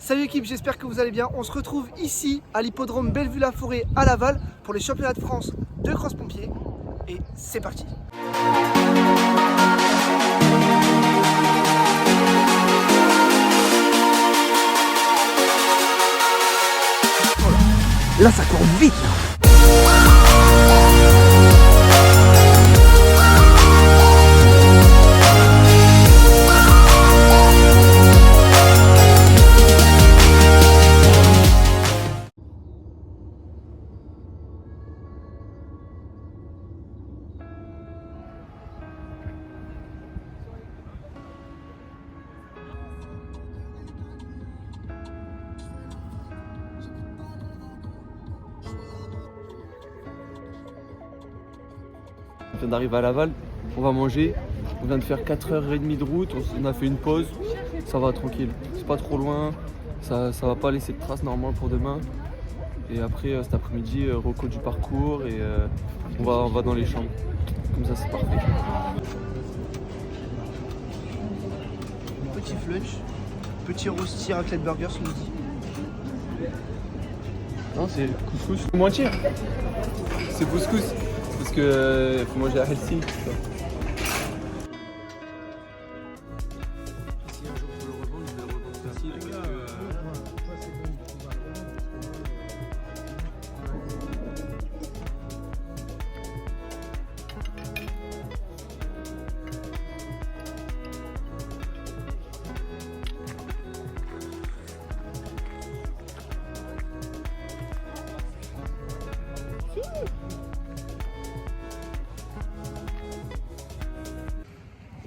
Salut équipe, j'espère que vous allez bien. On se retrouve ici à l'hippodrome Bellevue-la-Forêt à Laval pour les championnats de France de cross-pompier. Et c'est parti. Voilà. Là ça court vite là. On vient d'arriver à Laval, on va manger, on vient de faire 4h30 de route, on a fait une pause, ça va tranquille, c'est pas trop loin, ça va pas laisser de traces normalement pour demain. Et après cet après-midi, reco du parcours et on va dans les chambres, comme ça c'est parfait. Petit flunch, petit rosti raclette burger ce midi. Non, c'est couscous, moitié. C'est couscous, parce que faut manger à Helsinki. Si un jour on peut le revendre, je vais le revendre facile.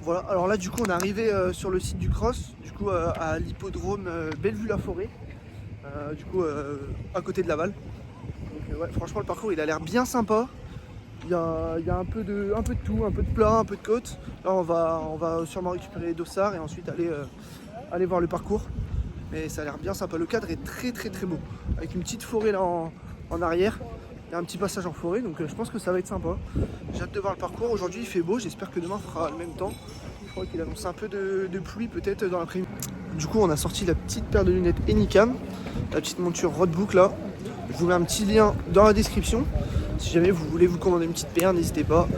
Voilà, alors là du coup on est arrivé sur le site du cross, du coup à l'hippodrome Bellevue-la-Forêt, à côté de Laval. Donc ouais, franchement le parcours il a l'air bien sympa. Il y a un peu de tout, un peu de plat, un peu de côte. Là on va sûrement récupérer les dossards et ensuite aller voir le parcours. Mais ça a l'air bien sympa, le cadre est très beau. Avec une petite forêt là en arrière. Il y a un petit passage en forêt, donc je pense que ça va être sympa. J'ai hâte de voir le parcours. Aujourd'hui il fait beau, j'espère que demain fera le même temps. Je crois qu'il annonce un peu de pluie peut-être dans l'après-midi. Du coup on a sorti la petite paire de lunettes Anycam, la petite monture Roadbook là. Je vous mets un petit lien dans la description. Si jamais vous voulez vous commander une petite paire, n'hésitez pas.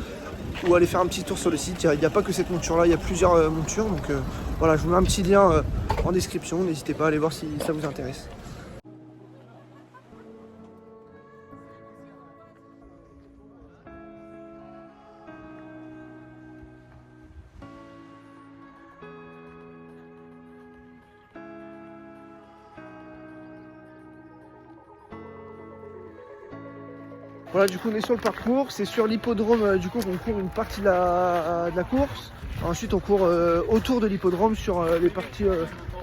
Ou aller faire un petit tour sur le site. Il n'y a pas que cette monture là, il y a plusieurs montures. Donc voilà, je vous mets un petit lien en description. N'hésitez pas à aller voir si ça vous intéresse. Voilà, du coup on est sur le parcours, c'est sur l'hippodrome du coup qu'on court une partie de la course. Ensuite on court autour de l'hippodrome sur les parties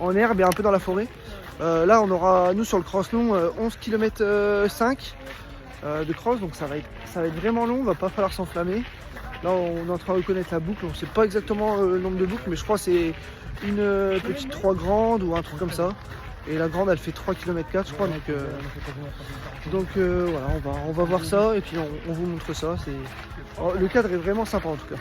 en herbe et un peu dans la forêt. Là on aura nous sur le cross long 11 km 5 de cross, donc ça va être vraiment long, va pas falloir s'enflammer. Là on est en train de reconnaître la boucle, on sait pas exactement le nombre de boucles, mais je crois que c'est une petite 3 grande ou un truc comme ça. Et la grande elle fait 3 km 4 je crois, donc voilà, on va voir ça et puis on vous montre ça. Le cadre est vraiment sympa en tout cas.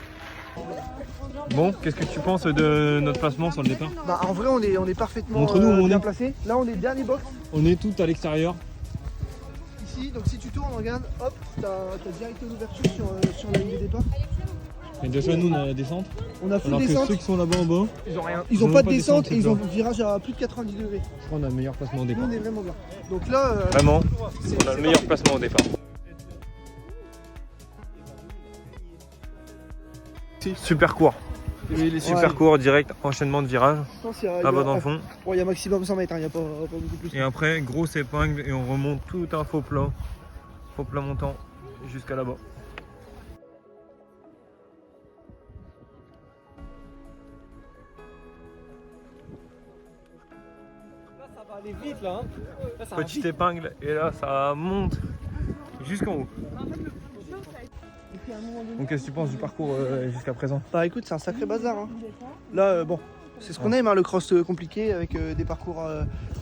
Bon, qu'est-ce que tu penses de notre placement sur le départ? Bah, en vrai on est parfaitement Montre-nous où on bien est. placé. Là on est dernier box On est tout à l'extérieur. ici, donc si tu tournes, regarde, hop, t'as direct l'ouverture sur la ligne de départ. Et déjà nous on a la descente. On a full Alors que descente, ceux qui sont là-bas en bas, ils ont pas de descente descente, et ils ont c'est un virage à plus de 90 degrés. je crois qu'on a le meilleur placement au Nous départ. on est vraiment bien. Donc là, Vraiment, c'est on a le meilleur parti. placement au départ. Super court. Super court, direct, enchaînement de virage, Je pense qu'il y a- là-bas dans le fond. Bon, il y a maximum 100 mètres, il n'y a pas beaucoup plus. Et après, grosse épingle et on remonte tout un faux plat montant jusqu'à là-bas. Là ça va aller vite là, hein. Là, ça va Petite vite. épingle et là ça monte jusqu'en haut. Donc qu'est-ce que tu penses du parcours jusqu'à présent? Bah écoute, c'est un sacré bazar. Hein. Là, bon, c'est ce qu'on aime, hein, le cross compliqué avec des parcours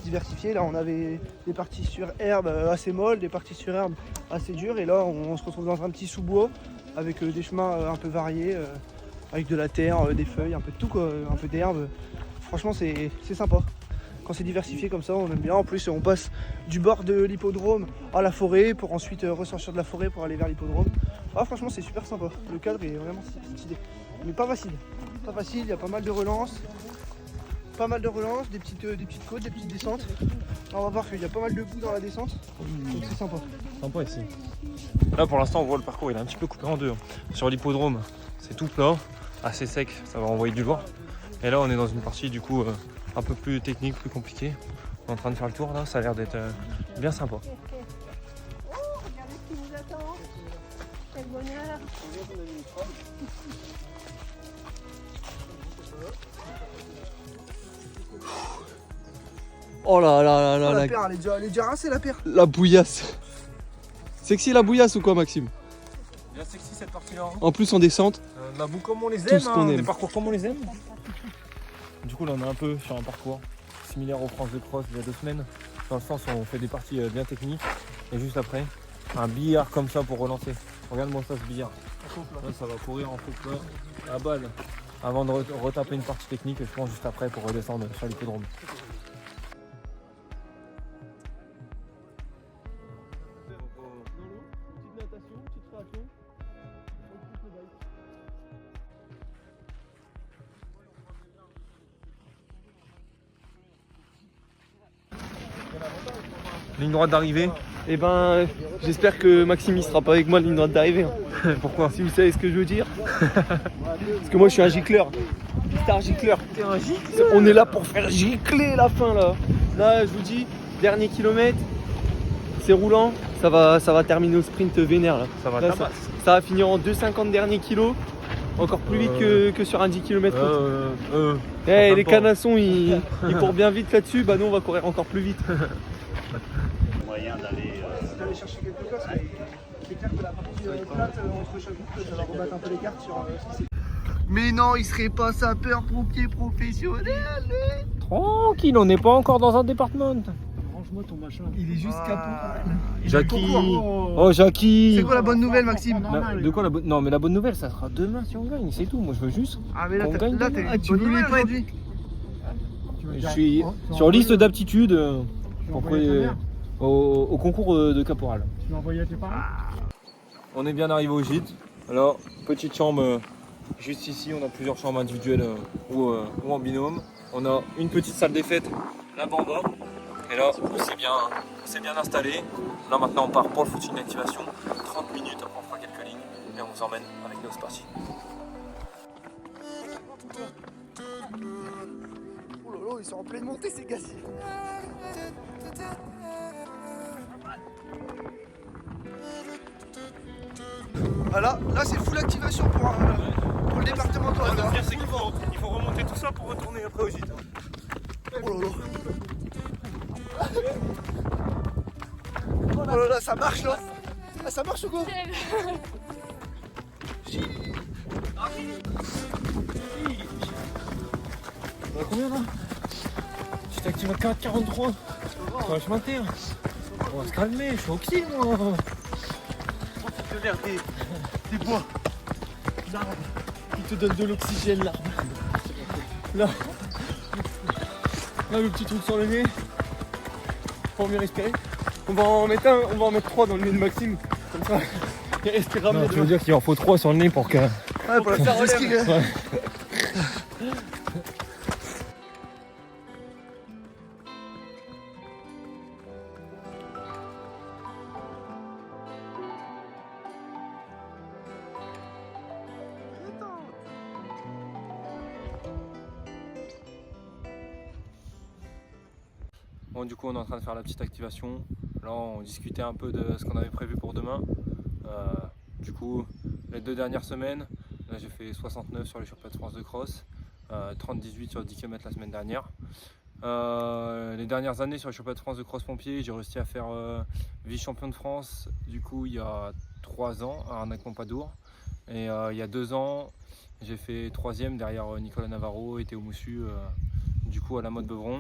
diversifiés. Là, on avait des parties sur herbe assez molles, des parties sur herbe assez dures. Et là, on se retrouve dans un petit sous-bois avec des chemins un peu variés, avec de la terre, des feuilles, un peu de tout, quoi, un peu d'herbe. Franchement, c'est sympa. quand c'est diversifié comme ça, on aime bien. En plus, on passe du bord de l'hippodrome à la forêt pour ensuite ressortir de la forêt pour aller vers l'hippodrome. Ah, franchement, c'est super sympa. Le cadre est vraiment stylé. Mais pas facile. Pas facile, il y a pas mal de relances. Pas mal de relances, des petites côtes, des petites descentes. Là, on va voir qu'il y a pas mal de boue dans la descente. Donc c'est sympa. Sympa ici. Là pour l'instant on voit le parcours, il est un petit peu coupé en deux. Sur l'hippodrome, c'est tout plat, assez sec, ça va envoyer du lourd. Et là on est dans une partie du coup un peu plus technique, plus compliquée. On est en train de faire le tour là, ça a l'air d'être bien sympa. Oh, regardez ce qui nous attend. Quel bonheur. Oh là là là là, La paire, elle est déjà rincée la paire. la bouillasse. Sexy la bouillasse ou quoi, Maxime? Bien sexy cette partie là. En plus en descente. La boue comme on les Tout aime, ce qu'on aime. des parcours comme on les aime. Du coup là on est un peu sur un parcours similaire aux France de Cross il y a 2 semaines. Dans le sens où on fait des parties bien techniques. Et juste après, un billard comme ça pour relancer. Regarde-moi ça ce billard. Là, ça va courir en faux plat à balle. Avant de retaper une partie technique, je pense juste après pour redescendre sur l'hippodrome. Ligne droite d'arrivée. Et ben, j'espère que Maxime il sera pas avec moi de ligne droite d'arrivée. Hein. Pourquoi? Si vous savez ce que je veux dire. Parce que moi je suis un gicleur. Star gicleur. T'es un gicleur. On est là pour faire gicler la fin là. Là je vous dis, dernier kilomètre, c'est roulant, ça va terminer au sprint vénère là. Ça va Là, tabac. ça va finir en 2,50 derniers kilos. Encore plus vite que sur un 10 km. Les pas. canassons ils courent bien vite là-dessus, bah nous on va courir encore plus vite. Moyen d'aller. D'aller chercher quelque chose. C'est clair que la partie plate entre chaque groupe, ça va rebattre un peu les cartes sur ce qui s'est. Mais non, il serait pas sapeur-pompier professionnel. Tranquille, on n'est pas encore dans un département. Range-moi ton machin. Il est juste capot. Jackie. Oh Jackie. C'est quoi la bonne nouvelle, Maxime? De quoi la bonne? Non mais la bonne nouvelle ça sera demain si on gagne, c'est tout. Moi je veux juste. Ah mais là, On gagne t'as demain. une tu bonne voulais nouvelle pas être- aujourd'hui. Je suis sur liste d'aptitude pour au concours de caporal. Tu l'as envoyé à tes parents? On est bien arrivé au gîte. Alors, petite chambre juste ici. On a plusieurs chambres individuelles ou en binôme. On a une petite salle des fêtes là-bas en bas. Et là, on s'est bien installé. Là, maintenant, on part pour le footing d'activation. 30 minutes, après, on fera quelques lignes et on vous emmène avec nous. C'est parti. Oh là là, ils sont en pleine montée ces gars-ci. Voilà, là c'est full activation pour le département de Haute. C'est qu'il faut remonter tout ça pour retourner après au gîte. Oh là là. Oh là là, ça marche là. Ah, ça marche ou quoi? On a combien là? J'étais activé à 4,43. On va se maintenir. On va se calmer, je suis au pied moi. De l'air des bois, l'arbre, il te donne de l'oxygène l'arbre. Là, le petit truc sur le nez, pour mieux respirer. On va en mettre 3 dans le nez de Maxime, comme ça il respirera mieux. Tu veux dire qu'il en faut 3 sur le nez pour que. Ouais, pour la faire relève. Ouais. Bon, du coup, on est en train de faire la petite activation. Là, on discutait un peu de ce qu'on avait prévu pour demain. Du coup, les 2 dernières semaines, là, j'ai fait 69 sur les championnats de France de cross, 30-18 sur 10 km la semaine dernière. Les dernières années sur les championnats de France de cross pompier, j'ai réussi à faire vice-champion de France, du coup, il y a 3 ans à Arnac-Pompadour. Et il y a 2 ans, j'ai fait 3e derrière Nicolas Navarro et Théo Moussu, du coup, à la Motte Beuvron.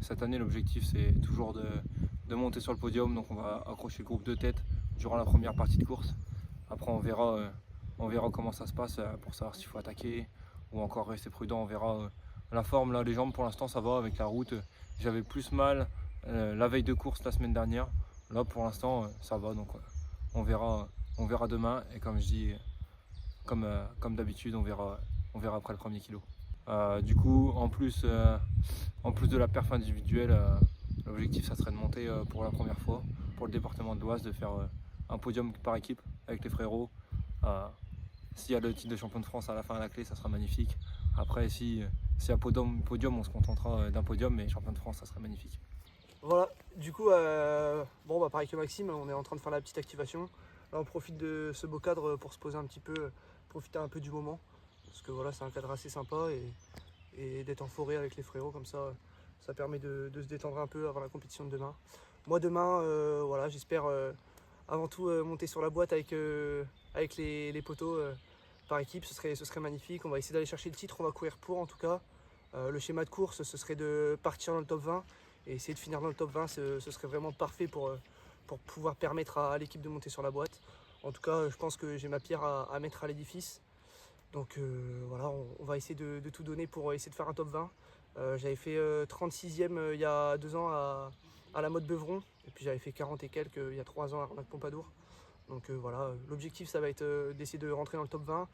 Cette année, l'objectif, c'est toujours de monter sur le podium. Donc, on va accrocher le groupe de tête durant la première partie de course. Après, on verra comment ça se passe pour savoir s'il faut attaquer ou encore rester prudent. On verra La forme, là, les jambes pour l'instant ça va avec la route. J'avais plus mal la veille de course la semaine dernière. Là pour l'instant ça va, donc on verra demain. Et comme je dis, comme d'habitude, on verra après le premier kilo. Du coup, en plus de la perf individuelle, l'objectif ça serait de monter pour la première fois pour le département de l'Oise, de faire un podium par équipe avec les frérots. S'il y a le titre de champion de France à la fin à la clé, ça sera magnifique. Après, si y a podium, on se contentera d'un podium, mais champion de France, ça serait magnifique. Voilà, du coup, pareil que Maxime, on est en train de faire la petite activation. Là, on profite de ce beau cadre pour se poser un petit peu, profiter un peu du moment. Parce que voilà, c'est un cadre assez sympa et d'être en forêt avec les frérots, comme ça permet de se détendre un peu avant la compétition de demain. Moi, demain, j'espère avant tout monter sur la boîte avec les poteaux par équipe, ce serait magnifique. On va essayer d'aller chercher le titre, on va courir pour en tout cas. Le schéma de course, ce serait de partir dans le top 20 et essayer de finir dans le top 20, ce serait vraiment parfait pour pouvoir permettre à l'équipe de monter sur la boîte. En tout cas, je pense que j'ai ma pierre à mettre à l'édifice. Donc voilà, on va essayer de tout donner pour essayer de faire un top 20. J'avais fait 36e il y a 2 ans à la mode Beuvron, et puis j'avais fait 40 et quelques il y a 3 ans à Arnaque Pompadour. Donc voilà, l'objectif ça va être d'essayer de rentrer dans le top 20.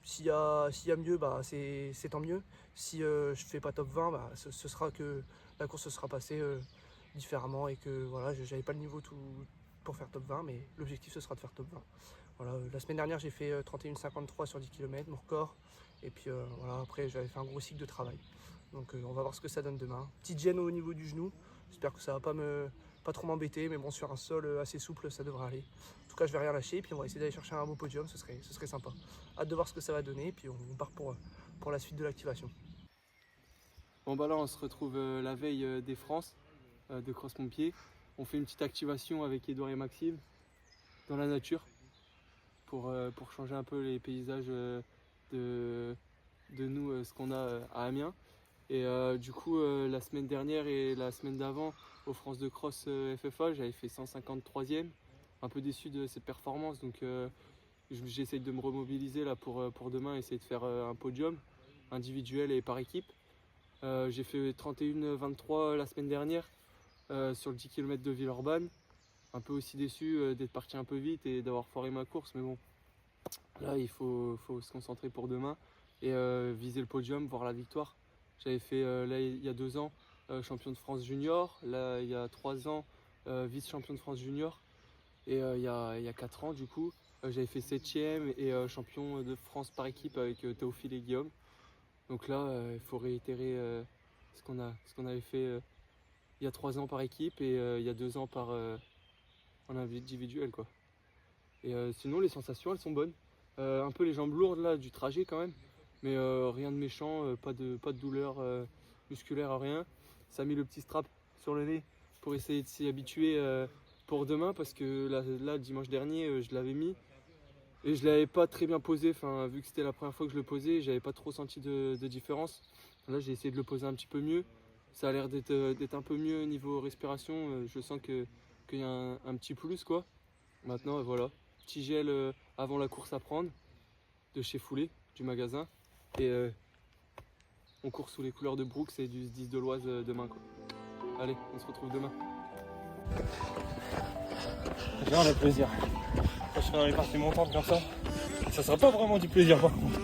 S'il y a mieux, c'est tant mieux. Si je ne fais pas top 20, ce sera que la course se sera passée différemment et que voilà, j'avais pas le niveau pour faire top 20, mais l'objectif ce sera de faire top 20. Voilà, la semaine dernière j'ai fait 31,53 sur 10 km, mon record. Et puis voilà, après j'avais fait un gros cycle de travail. Donc on va voir ce que ça donne demain. Petite gêne au niveau du genou, j'espère que ça va pas trop m'embêter, mais bon, sur un sol assez souple ça devrait aller. En tout cas je vais rien lâcher et puis on va essayer d'aller chercher un beau podium, ce serait sympa. Hâte de voir ce que ça va donner et puis on part pour la suite de l'activation. Bon bah là on se retrouve la veille des France de cross-pompier. On fait une petite activation avec Edouard et Maxime dans la nature pour changer un peu les paysages de nous, ce qu'on a à Amiens. Et du coup la semaine dernière et la semaine d'avant aux France de Cross FFA, j'avais fait 153e, un peu déçu de cette performance, donc j'essaye de me remobiliser là pour demain, essayer de faire un podium individuel et par équipe. J'ai fait 31,23 la semaine dernière sur le 10 km de Villeurbanne. Un peu aussi déçu d'être parti un peu vite et d'avoir foiré ma course, mais bon, là il faut se concentrer pour demain et viser le podium, voir la victoire. J'avais fait là il y a 2 ans champion de France junior, là il y a 3 ans vice-champion de France junior, et il y a 4 ans du coup j'avais fait 7e et champion de France par équipe avec Théophile et Guillaume. Donc là il faut réitérer ce qu'on avait fait il y a 3 ans par équipe et il y a 2 ans en individuel quoi. Et sinon les sensations elles sont bonnes. Un peu les jambes lourdes là du trajet quand même, mais rien de méchant, pas de douleur musculaire, rien. Ça a mis le petit strap sur le nez pour essayer de s'y habituer pour demain, parce que là dimanche dernier je l'avais mis et je l'avais pas très bien posé, enfin vu que c'était la première fois que je le posais, j'avais pas trop senti de différence. Là j'ai essayé de le poser un petit peu mieux, ça a l'air d'être un peu mieux niveau respiration, je sens qu'il y a un petit plus quoi. Maintenant voilà, petit gel avant la course à prendre de chez Foulé, du magasin, et on court sous les couleurs de Brooks et du 10 de l'Oise demain quoi. Allez, on se retrouve demain. J'ai le plaisir. Quand je serai dans les parties montantes comme ça sera pas vraiment du plaisir par contre.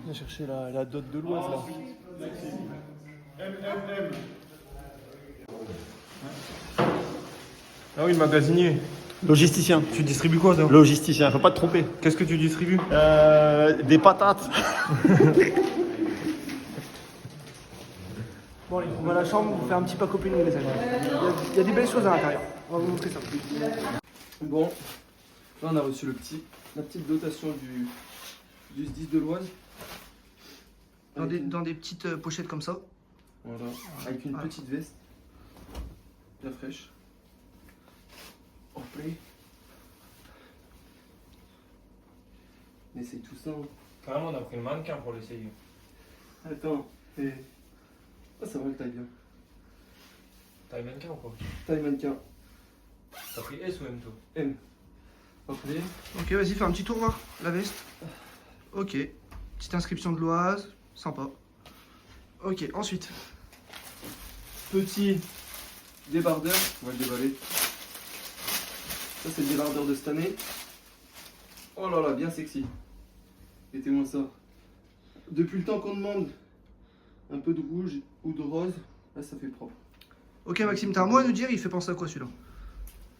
On va chercher la dot de l'Oise là. Ah oui, magasinier. Logisticien. Tu distribues quoi toi? Logisticien, faut pas te tromper. Qu'est-ce que tu distribues? Des patates. Bon allez, on va à la chambre, on fait un petit pack opening les amis. Il y a des belles choses à l'intérieur, on va vous montrer ça. Bon, là on a reçu le petit la petite dotation du 10 de l'Oise. Dans des petites pochettes comme ça. Voilà, avec une Ah. petite veste. Bien fraîche. En play. On essaye tout ça. Hein. Carrément, on a pris le mannequin pour l'essayer. Attends. Et... Ah, ça va le taille bien. T'as le mannequin ou quoi? Taille mannequin. T'as pris S ou M toi? M. En play. Ok, vas-y, fais un petit tour voir la veste. Ok, petite inscription de l'Oise, sympa. Ok, ensuite. Petit débardeur. On va le déballer. Ça, c'est le débardeur de cette année. Oh là là, bien sexy. Mettez-moi ça. Depuis le temps qu'on demande un peu de rouge ou de rose, là ça fait propre. Ok, Maxime, t'as un mot à nous dire, il fait penser à quoi celui-là?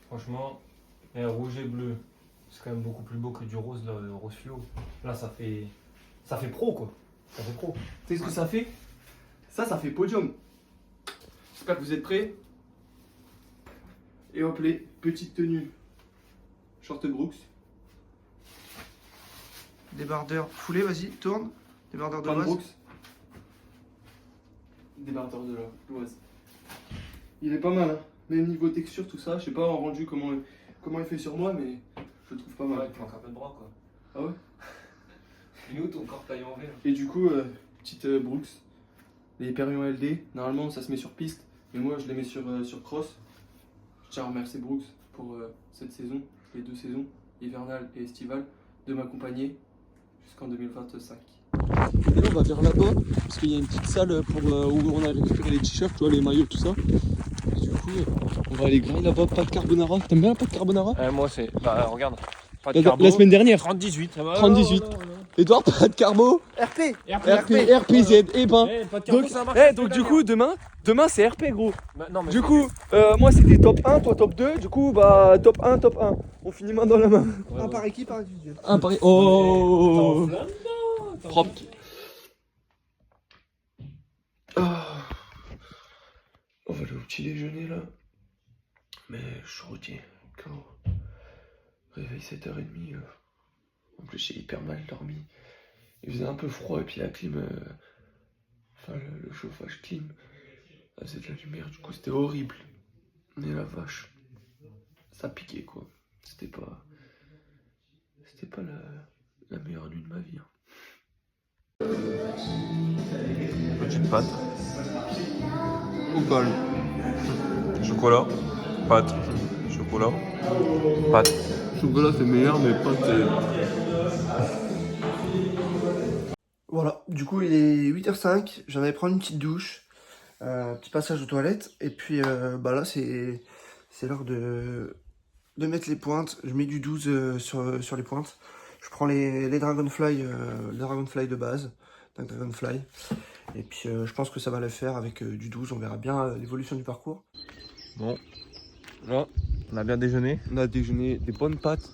Franchement, rouge et bleu, c'est quand même beaucoup plus beau que du rose, là, le rose fluo. Là, ça fait pro quoi. Ça fait pro. Tu sais ce que ça fait? Ça fait podium. J'espère que vous êtes prêts. Et hop, les petites tenues. Short Brooks. Débardeur foulé, vas-y, tourne. Débardeur de Pan l'Oise. Brooks. Débardeur de l'Oise. Il est pas mal, hein. Même niveau texture, tout ça. Je sais pas en rendu comment il fait sur moi, mais je le trouve pas mal. Ouais, tu manques un peu de bras quoi. Ah ouais? Et nous, ton corps taillé en V. là. Et du coup, petite Brooks. Les Hyperion LD. Normalement, ça se met sur piste. Mais moi, je les mets sur cross. Je tiens à remercier Brooks pour cette saison, les 2 saisons, hivernale et estivale, de m'accompagner jusqu'en 2025. Et là, on va vers là-bas, parce qu'il y a une petite salle pour, où on a récupéré les t-shirts, tu vois, les maillots, tout ça. Et du coup, on va aller grailler là-bas, pâte carbonara. T'aimes bien la pâte carbonara? Moi, c'est. Bah, regarde. Pas La semaine dernière. 30-18. 30-18. Edouard, pâte carbo, RP RPZ, et ben. Donc du coup, demain c'est RP, gros. Non, mais Du coup, moi c'était top 1, toi top 2. Du coup, bah top 1, top 1. On finit main dans la main. Un par équipe, un individuel. Un pari. Oh, propre. On va aller au petit déjeuner là. Mais je suis routier. Réveil 7h30. En plus j'ai hyper mal dormi. Il faisait un peu froid et puis la clim. Enfin le chauffage clim. Ça faisait de la lumière, du coup c'était horrible. Mais la vache. Ça piquait quoi. C'était pas la meilleure nuit de ma vie. Hein. Petite pâte. Ou pas Chocolat. Pâte. Chocolat. Pâte. Chocolat c'est meilleur mais pas Voilà, du coup il est 8h05, j'en avais prendre une petite douche, petit passage aux toilettes, et puis bah là c'est l'heure de mettre les pointes. Je mets du 12 sur les pointes. Je prends les Dragonfly de base, Dragonfly, et puis je pense que ça va le faire avec du 12, on verra bien l'évolution du parcours. Bon. Là, on a bien déjeuné. On a déjeuné des bonnes pâtes.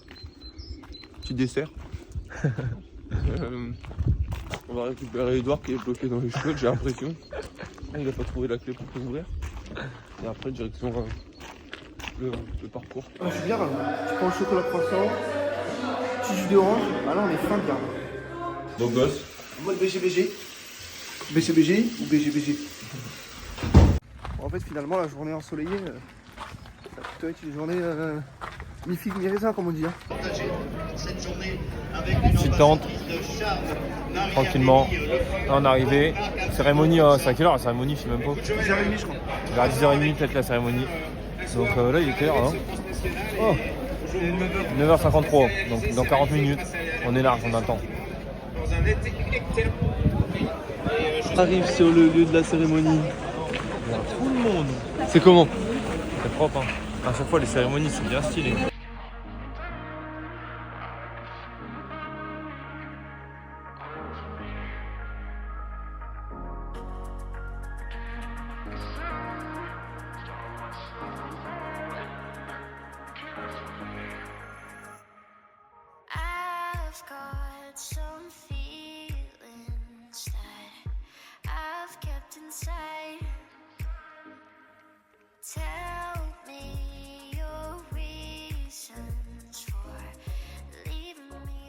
Petit dessert. On va récupérer Edouard qui est bloqué dans les cheveux, j'ai l'impression. Il n'a pas trouvé la clé pour ouvrir. Et après, direction le parcours. Ah, je suis bien là. Tu prends le chocolat croissant, petit jus d'orange, ah là on est fin de garde. Beau gosse. En mode BGBG. BCBG ou BGBG. En fait finalement la journée ensoleillée, ça a plutôt été une journée mi figue mi raisin comme on dit. Hein. Petite tente. Tranquillement. Là, on est arrivé. Cérémonie, c'est à quelle heure la cérémonie? Je sais même pas. 10h30 je crois. Vers 10h30 peut-être la cérémonie. Donc là il est quelle heure là? Oh 9h53. Donc dans 40 minutes. On est large, on a le temps. On arrive sur le lieu de la cérémonie. Il y a tout le monde. C'est comment? C'est propre hein. À chaque fois les cérémonies c'est bien stylé. I've got some feelings that I've kept inside. Tell me your reasons for leaving me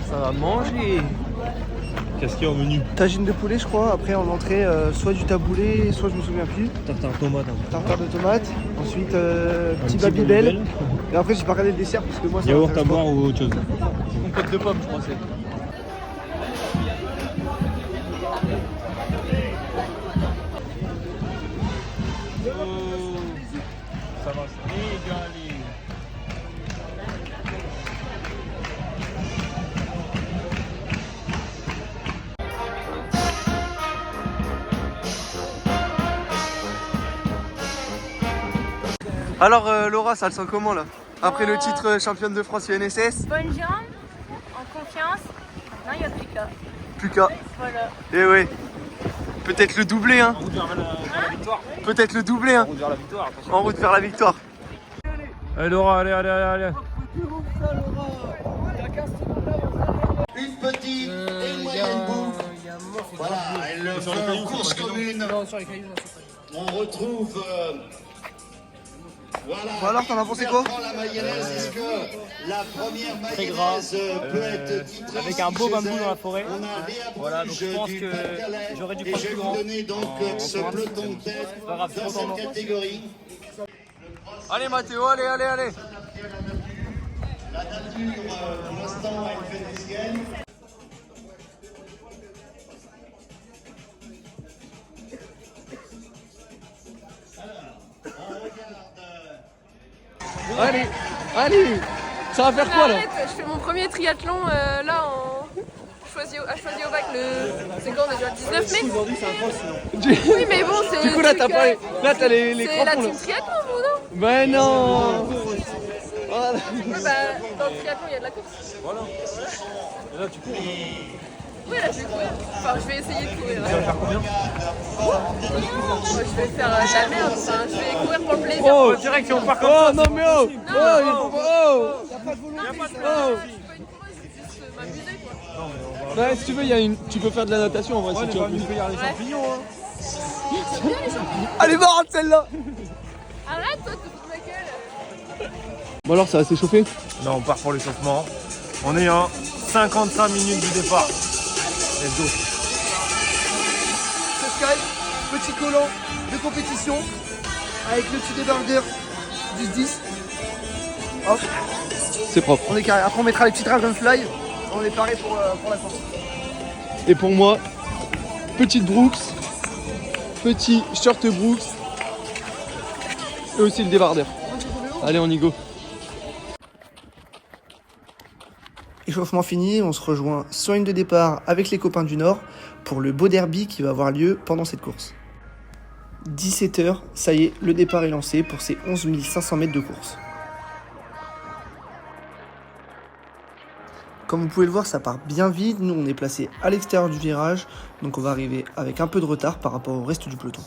Ça va manger. Qu'est-ce qu'il y a au menu? Tagine de poulet, je crois. Après, en entrée, soit du taboulé, soit je me souviens plus. Tartare tomate. Tartare de tomate. Ensuite, petit Babybel. Et après, j'ai pas regardé le dessert parce que moi, ça Yaourt m'intéresse à pas. boire ou autre chose? Compote de pommes, je crois c'est. Ça va se régaler. Alors Laura, ça le sent comment là? Après le titre championne de France UNSS? Bonne jambe, en confiance. Maintenant, il n'y a plus qu'à. Plus qu'à. Voilà. Eh ouais. Peut-être le doublé hein. En route vers la victoire. Peut-être le doublé hein. En route vers la victoire, attention. En route vers la victoire. Allez Laura, allez. Une petite et une moyenne boucle. Voilà, elle le fait en course commune. On retrouve. Voilà. Bon alors, t'en as pensé quoi? La mayonnaise, est-ce que la première mayonnaise peut être titrée avec un beau chez bambou elle? dans la forêt. On a Léa Voilà, donc je pense du que Pas-de-Calais. j'aurais dû Et prendre je vais plus vous grand. donner donc ce peloton de tête C'est pas grave, dans c'est cette content. catégorie. Allez Mathéo, allez. La nature, pour l'instant, elle fait des siennes. Allez. Ça va faire quoi là? Arrête, je fais mon premier triathlon là à choisir au bac c'est quand déjà 19 mai. Aujourd'hui c'est un cross. Oui mais bon c'est. Du coup là t'as pas les. Là t'as les C'est la crampons là. team triathlon vous non? Mais non. Voilà. Ouais bah dans le triathlon il y a de la course. Voilà. Et là tu cours. Oui là je vais courir. Enfin je vais essayer de courir. Tu vas faire combien? Moi, je vais faire de la merde, enfin, je vais courir pour le plaisir. Oh, Direction par contre. Oh non mais oh. Non, Oh, il faut pas. Oh. Je suis pas une coureuse, c'est juste m'amuser quoi. Ouais, si tu veux, tu peux faire de la natation en vrai si tu veux. Il peut y avoir les champignons hein. C'est bien les champignons. Elle est marrante celle-là. Arrête toi, te fous de ma gueule. Bon alors ça va s'échauffer? Là on part pour l'échauffement. On est en 55 minutes du départ. Let's go. C'est Sky, petit collant de compétition avec le petit débardeur 10-10. Hop, C'est propre. on est carré. Après on mettra les petits Dragonfly. On est paré pour la course. Et pour moi, petite Brooks, petit short Brooks et aussi le débardeur. Allez on y go. Échauffement fini, on se rejoint sur une de départ avec les copains du Nord pour le beau derby qui va avoir lieu pendant cette course. 17h, ça y est, le départ est lancé pour ces 11 500 mètres de course. Comme vous pouvez le voir, ça part bien vite. Nous, on est placé à l'extérieur du virage, donc on va arriver avec un peu de retard par rapport au reste du peloton.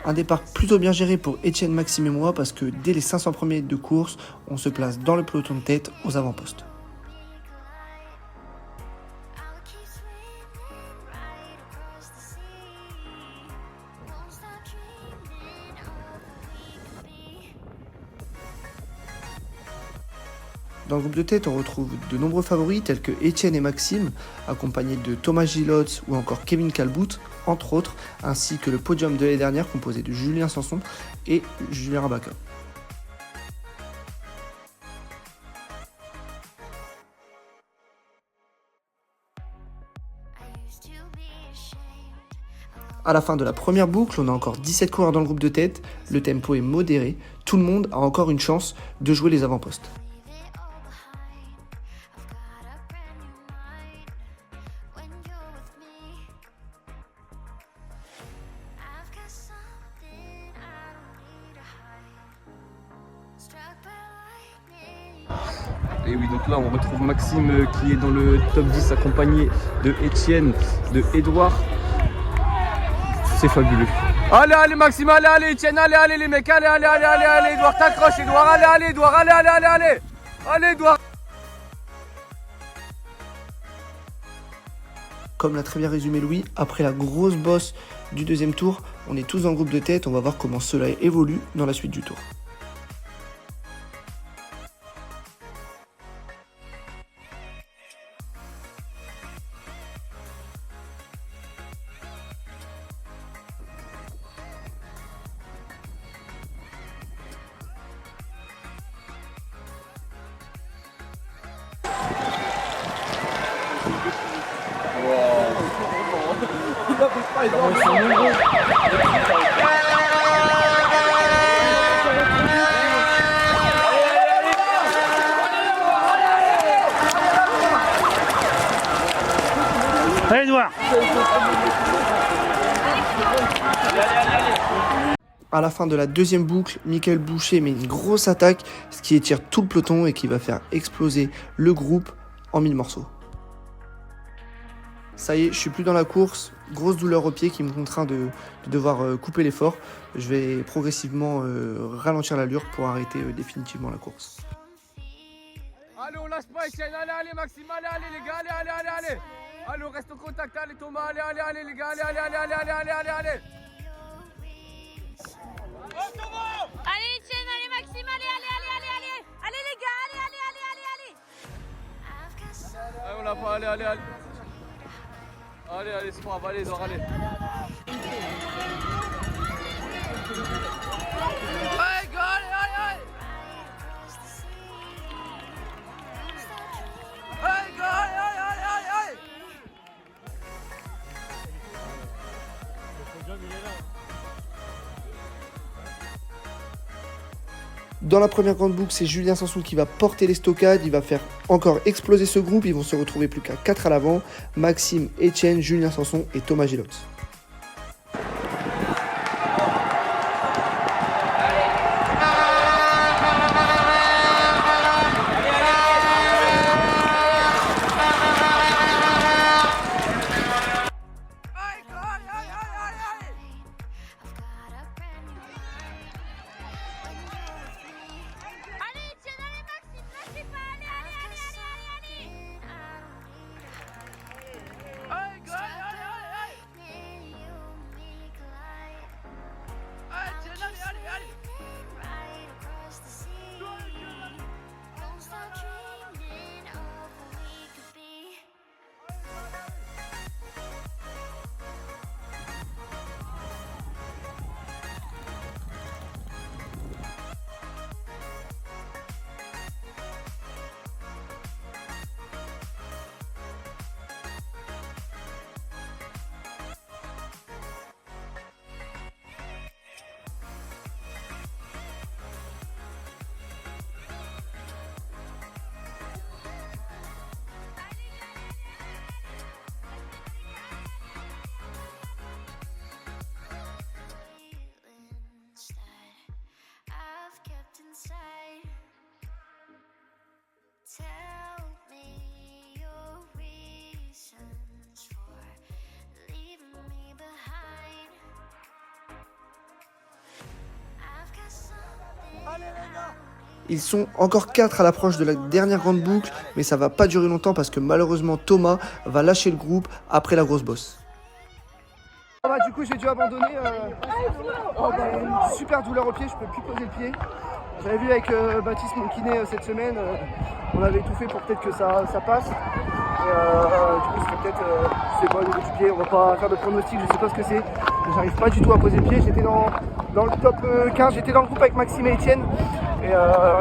Un départ plutôt bien géré pour Etienne, Maxime et moi parce que dès les 500 premiers de course, on se place dans le peloton de tête aux avant-postes. I'll keep swimming right across the sea. Won't stop dreaming of what we could be. Dans le groupe de tête, on retrouve de nombreux favoris tels que Etienne et Maxime, accompagnés de Thomas Gillotte ou encore Kevin Calbout, entre autres, ainsi que le podium de l'année dernière composé de Julien Sanson et Julien Rabaca. I used to be ashamed. À la fin de la première boucle, on a encore 17 coureurs dans le groupe de tête, le tempo est modéré, tout le monde a encore une chance de jouer les avant-postes. Leave it all behind. I've got a brand new mind when you're with me. I've got something I don't need to hide. Struck by lightning. Et oui, donc là on retrouve Maxime qui est dans le top 10 accompagné de Étienne, de Edouard. C'est fabuleux. Allez Maxime, allez Etienne, allez les mecs, allez Edouard, t'accroches Edouard, allez Edouard, allez Edouard. Comme l'a très bien résumé Louis, après la grosse bosse du deuxième tour, on est tous en groupe de tête, on va voir comment cela évolue dans la suite du tour. Allez, Edouard. À la fin de la deuxième boucle, Mickaël Boucher met une grosse attaque, ce qui étire tout le peloton et qui va faire exploser le groupe en 1000 morceaux. Ça y est, je suis plus dans la course, grosse douleur au pied qui me contraint de devoir couper l'effort. Je vais progressivement ralentir l'allure pour arrêter définitivement la course. Allez, on lâche pas Etienne, allez Maxime, allez les gars, allez. Allez, on reste en contact, allez Thomas, allez les gars, allez. Allez Etienne, allez Maxime, allez les gars, allez. Allez, on l'a pas, allez. Allez, c'est pas grave, allez Edouard, allez. Dans la première grande boucle, c'est Julien Sanson qui va porter les stockades, il va faire encore exploser ce groupe, ils vont se retrouver plus qu'à 4 à l'avant, Maxime, Etienne, Julien Sanson et Thomas Gilox. Tell me your reasons for leaving me behind. I've got something. Ils sont encore 4 à l'approche de la dernière grande boucle, mais ça va pas durer longtemps parce que malheureusement Thomas va lâcher le groupe après la grosse bosse. Du coup j'ai dû abandonner, une super douleur au pied, je peux plus poser le pied. J'avais vu avec Baptiste mon kiné cette semaine, on avait tout fait pour peut-être que ça passe. Du coup c'était peut-être, je sais pas, au niveau du pied, on va pas faire de pronostic, je sais pas ce que c'est. J'arrive pas du tout à poser le pied, j'étais dans le top 15, j'étais dans le groupe avec Maxime et Etienne et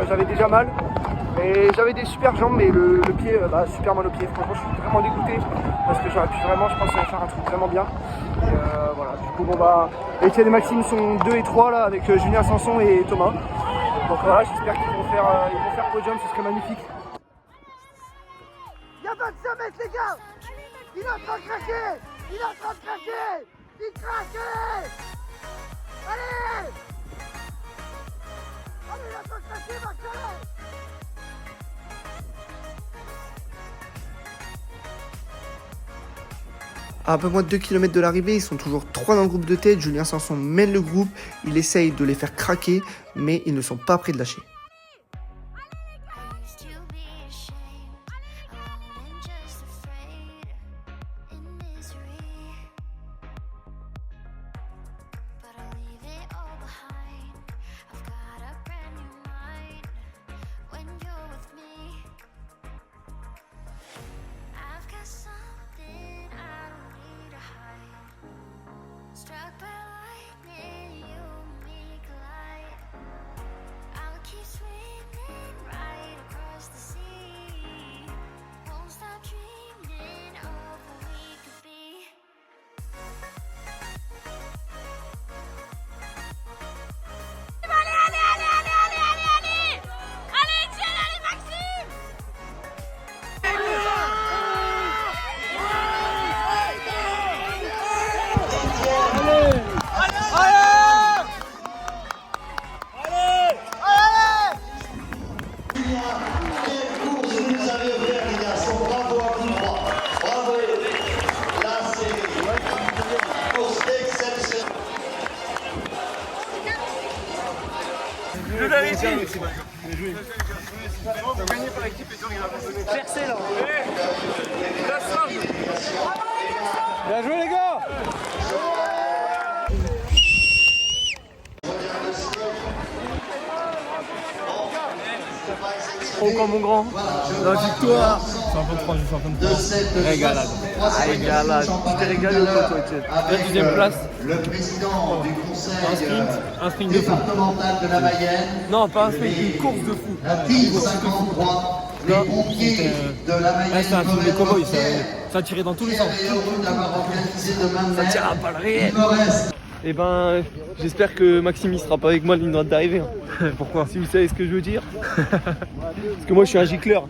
j'avais déjà mal. Et j'avais des super jambes mais le pied, super mal au pied. Franchement je suis vraiment dégoûté parce que j'aurais pu vraiment, je pense, faire un truc vraiment bien. Et voilà, du coup Etienne et Maxime sont 2 et 3 là avec Julien Sanson et Thomas. Donc voilà, j'espère qu'ils vont faire podium, ce serait magnifique. Il y a 25 mètres les gars. Il est en train de craquer. Il craque. Allez, il est en train de craquer, Marc. À un peu moins de 2 km de l'arrivée, ils sont toujours 3 dans le groupe de tête. Julien Sanson mène le groupe. Il essaye de les faire craquer, mais ils ne sont pas prêts de lâcher. I used to be ashamed, alone and just afraid, in misery. But I'll leave it all behind. I've got a brand new mind when you're with me. I've got something I don't need to hide. Struck by lightning, you and me collide. I'll keep swimming right across the sea. Won't stop dreaming of what we could be. Vous avez ouvert les garçons, bravo à vous trois. Bravo. Là, c'est une course exceptionnelle. Bien joué les gars. Encore mon grand. La victoire. De cette Régalade. régalade. Tu t'es régalé ou pas, toi, Étienne? Avec Deuxième place. le président du conseil Un sprint de fou. départemental de la Mayenne. Non, pas un sprint, une course de fou. La team 53, les pompiers de la Mayenne. C'est un film de cow-boy, ça tirait dans tous les sens. Très heureux d'avoir organisé de main de Ça maître. tire à balles réelles. Il me reste Eh ben, j'espère que Maxime il sera pas avec moi à la ligne droite d'arrivée. hein. Pourquoi? Si vous savez ce que je veux dire. Parce que moi je suis un gicleur.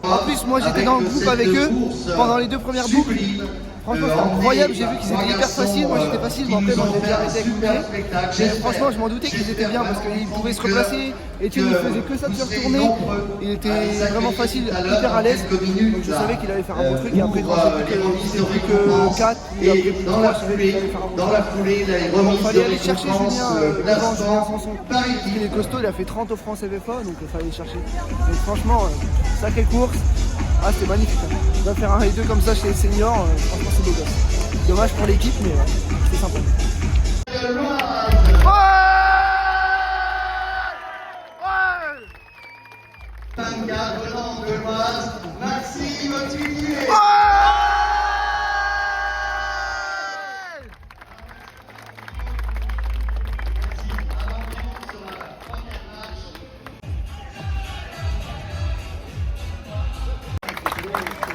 En plus, moi j'étais dans le groupe avec eux pendant les 2 premières boucles. Franchement, c'était incroyable. J'ai vu qu'ils étaient hyper faciles. Moi j'étais facile. Bon, après, moi j'ai bien arrêté avec mon pied. Mais franchement, je m'en doutais qu'ils étaient bien parce qu'ils pouvaient se replacer. Etienne, il faisait que ça de se retourner. Il était vraiment facile, hyper à l'aise. Donc je savais qu'il allait faire un bon truc. Et après, quand j'ai vu que 4, et après plus 3, je savais qu'il allait faire un bon dans truc. la foulée, il a Il remis fallait aller chercher Julien devant Julien Sanson. Paris. Il est costaud, il a fait 30 au France FFA, donc il fallait aller chercher. Donc franchement, sacrée course. Ah, c'était magnifique. Hein. On va faire un et deux comme ça chez les seniors, franchement c'est beau gosse. Dommage pour l'équipe, mais c'était sympa. Maxime Tuinier.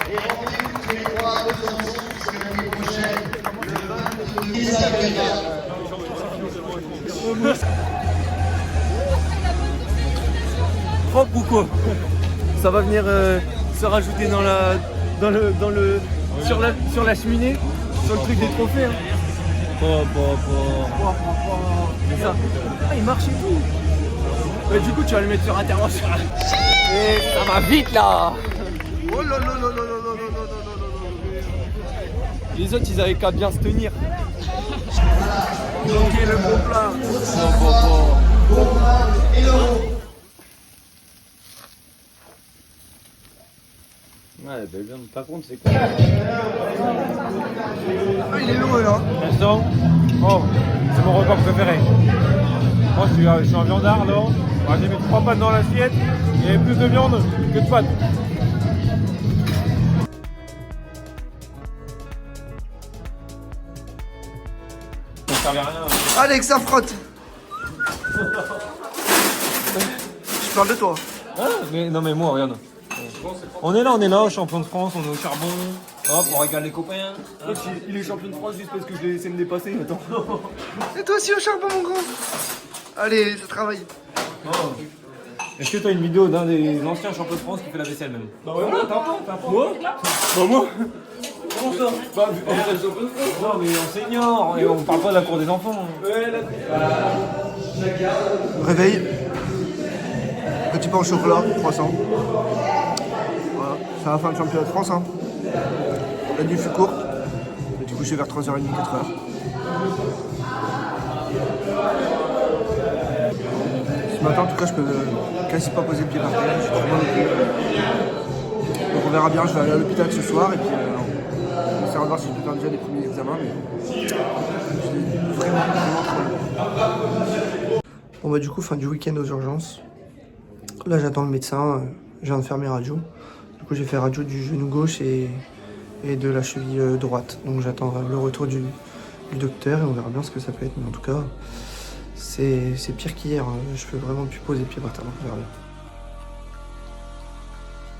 Et rendez-vous tous les 3 à Besançon, c'est l'année prochaine, le 22 Isabella. Propre ou quoi? Ça va venir se rajouter sur la cheminée, sur le truc des trophées. Hein. C'est ça. Ah, il marche et tout. Mais du coup, tu vas le mettre sur intervention. Et ça va vite là. Oh là là là là là là là là. Les autres, ils avaient qu'à bien se tenir. Ok, le bon plat. Ouais, ben bien, par contre, c'est quoi? Ah, il est heureux là. Instant. Oh, c'est mon repas préféré. Moi, je suis un viandard, non? J'ai mis 3 pâtes dans l'assiette. Il y avait plus de viande que de pâtes. Ça ne servait à rien. Allez, que ça frotte. Je parle de toi. Ah, mais, non mais moi, regarde. On est là, champion de France, on est au charbon. Hop, on régale les copains. Il est champion de France juste parce que je l'ai laissé me dépasser. Attends. Et toi aussi au charbon, mon grand. Allez, ça travaille. Oh. Est-ce que tu as une vidéo d'un des anciens champions de France qui fait la vaisselle même? Bah ouais, t'as moi? Bah moi? Comment ça? Bah, champion de France. Non, mais on senior, et on parle pas de la cour des enfants. Réveil. petit pain au chocolat, croissant. Voilà, c'est la fin du championnat de France. Hein. La nuit fut courte. Et du coup, je suis vers 3h30, 4h. Ce matin, en tout cas, je peux quasi pas poser le pied par terre. Je suis trop mal au pied. Donc on verra bien, je vais aller à l'hôpital ce soir et puis on essaiera de voir si je peux faire déjà les premiers examens. Mais vraiment trop mal. Bon bah du coup, fin du week-end aux urgences. Là j'attends le médecin, je viens de faire mes radios. Du coup j'ai fait radio du genou gauche et de la cheville droite. Donc j'attends le retour du docteur et on verra bien ce que ça peut être. Mais en tout cas, c'est pire qu'hier. Je peux vraiment plus poser le pied par terre, donc on verra bien.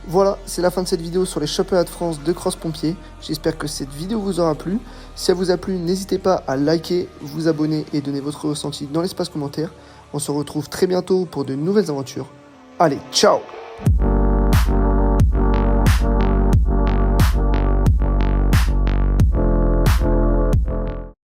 Voilà, c'est la fin de cette vidéo sur les championnats de France de cross-pompier. J'espère que cette vidéo vous aura plu. Si elle vous a plu, n'hésitez pas à liker, vous abonner et donner votre ressenti dans l'espace commentaire. On se retrouve très bientôt pour de nouvelles aventures. Allez, ciao!